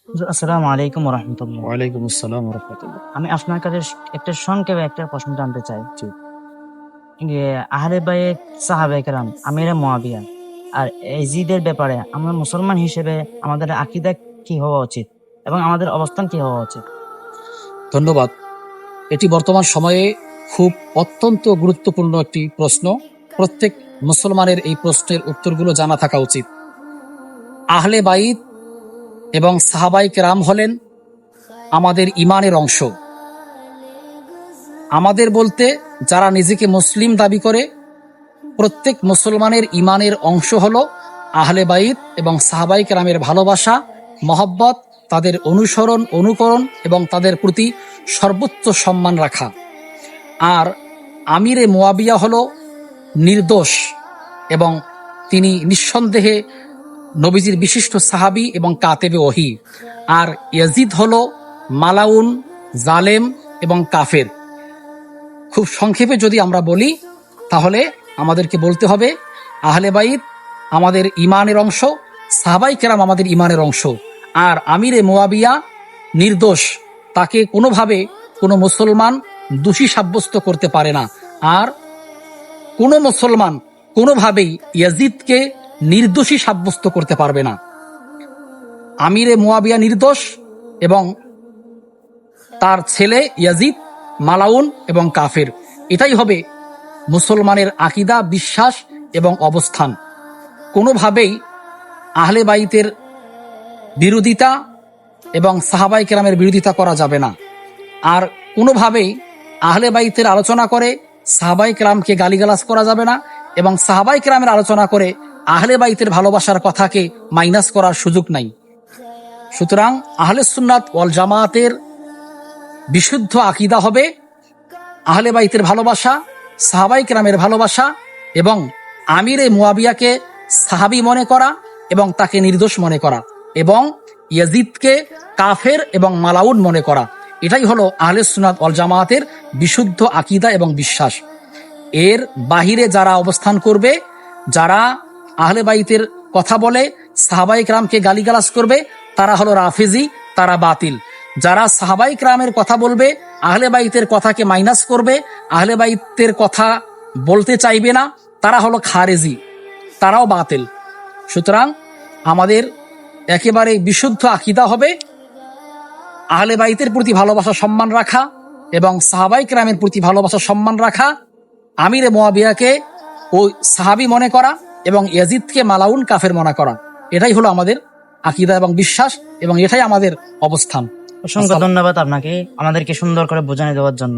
আসসালামু আলাইকুম রহমতুল্লাহ। ওয়ালাইকুম আসসালাম ওয়া রাহমাতুল্লাহ। আমি আপনার কাছে একটা সংক্ষেপে একটা প্রশ্ন জানতে চাই জি। যে আহলে বাইত সাহাবায়ে কেরাম আমিরে মুয়াবিয়া আর এজিদের ব্যাপারে আমরা মুসলমান হিসেবে আমাদের আকীদা কি হওয়া উচিত এবং আমাদের অবস্থান কি হওয়া উচিত? ধন্যবাদ। এটি বর্তমান সময়ে খুব অত্যন্ত গুরুত্বপূর্ণ একটি প্রশ্ন। প্রত্যেক মুসলমানের এই প্রশ্নের উত্তরগুলো জানা থাকা উচিত। আহলে বাইত এবং সাহাবায়ে কেরাম হলেন আমাদের ঈমানের অংশ। আমাদের বলতে যারা নিজেকে মুসলিম দাবি করে, প্রত্যেক মুসলমানের ঈমানের অংশ হলো আহলে বাইত এবং সাহাবায়ে কেরামের ভালোবাসা, মহব্বত, তাদের অনুসরণ, অনুকরণ এবং তাদের প্রতি সর্বোচ্চ সম্মান রাখা। আর আমিরে মুয়াবিয়া হলো নির্দোষ এবং তিনি নিঃসন্দেহে নবীজির বিশিষ্ট সাহাবী এবং কাতেবে ওহী। আর ইয়াজিদ হলো মালাউন, জালেম এবং কাফের। খুব সংক্ষেপে যদি আমরা বলি তাহলে আমাদেরকে বলতে হবে আহলে বাইত আমাদের ঈমানের অংশ, সাহাবায়ে কেরাম আমাদের ঈমানের অংশ। আর আমিরে মুয়াবিয়া নির্দোষ, তাকে কোনোভাবে কোনো মুসলমান দোষী সাব্যস্ত করতে পারে না। আর কোনো মুসলমান কোনোভাবেই ইয়াজিদকে নির্দোষী সাব্যস্ত করতে পারবে না। আমিরে মুয়াবিয়া নির্দোষ এবং তার ছেলে ইয়াজিদ মালাউন এবং কাফের। এটাই হবে মুসলমানের আকীদা, বিশ্বাস এবং অবস্থান। কোনোভাবেই আহলে বাইতের বিরোধিতা এবং সাহাবায়ে কেরামের বিরোধিতা করা যাবে না। আর কোনোভাবেই আহলে বাইতের আলোচনা করে সাহাবায়ে কেরামকে গালিগালাজ করা যাবে না এবং সাহাবায়ে কেরামের আলোচনা করে আহলে বাইতের ভালোবাসার কথাকে মাইনাস করার সুযোগ নাই। সুতরাং আহলে সুন্নাত ওয়াল জামায়াতের বিশুদ্ধ আকীদা হবে আহলে বাইতের ভালোবাসা, সাহাবায়ে কেরামের ভালোবাসা এবং আমিরে মুয়াবিয়াকে সাহাবী মনে করা এবং তাকে নির্দোষ মনে করা এবং ইয়াজিদকে কাফের এবং মালাউন মনে করা। এটাই হলো আহলে সুন্নাত ওয়াল জামায়াতের বিশুদ্ধ আকীদা এবং বিশ্বাস। এর বাহিরে যারা অবস্থান করবে, যারা আহলে বাইতের কথা বলে সাহাবায়ে কেরামকে গালিগালাজ করবে, তারা হলো রাফিজি, তারা বাতিল। যারা সাহাবায়ে কেরামের কথা বলবে, আহলে বাইতের কথাকে মাইনাস করবে, আহলে বাইতের কথা বলতে চাইবে না, তারা হলো খারেজি, তারাও বাতিল। সুতরাং আমাদের একেবারে বিশুদ্ধ আকীদা হবে আহলে বাইতের প্রতি ভালোবাসা, সম্মান রাখা এবং সাহাবায়ে কেরামের প্রতি ভালোবাসা, সম্মান রাখা, আমিরে মুয়াবিয়াকে ও সাহাবী মনে করা এবং ইয়াজিদকে মালাউন, কাফের মনে করা। এটাই হলো আমাদের আকীদা এবং বিশ্বাস এবং এটাই আমাদের অবস্থান। অসংখ্য ধন্যবাদ আপনাকে আমাদেরকে সুন্দর করে বোঝানো দেওয়ার জন্য।